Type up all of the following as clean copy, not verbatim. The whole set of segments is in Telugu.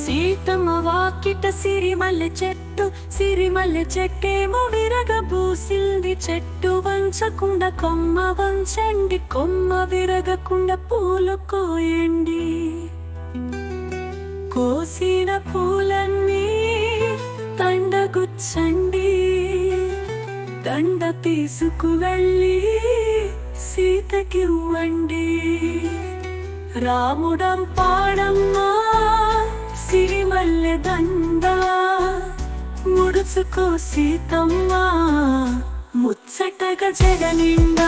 సీతమ్మ వాకిట సిరిమల్లె చెట్టేమో విరగబూసింది. చెట్టు వంచకుండా కొమ్మ వంచండి, కొమ్మ విరగకుండా పూలు కోయండి. కోసిన పూలన్నీ దండగుచ్చండి, దండ తీసుకువెళ్ళి సీతకివ్వండి. రాముడం పాడమ్మా సిరిమల్లె దండ, ముడుచుకో సీతమ్మ ముచ్చటగా జగనిండా.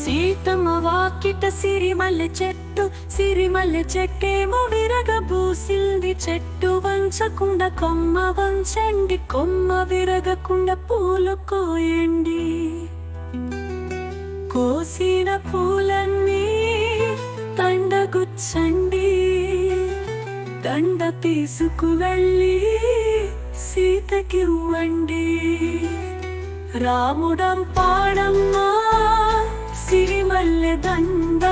సీతమ్మ వాకిట సిరిమల్లె చెట్టేమో విరగబూసింది. చెట్టు వంచకుండా కొమ్మ వంచండి, కొమ్మ విరగకుండా పూలు కోయండి. కోసిన పూలన్నీ దండగుచ్చండి, దండ తీసుకువెళ్ళి సీతకివ్వండి. రాముడం పాడమ్మా సిరిమల్లె దండ,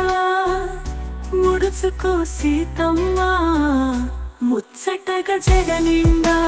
ముడుచుకో సీతమ్మ ముచ్చటగా జగనిండా.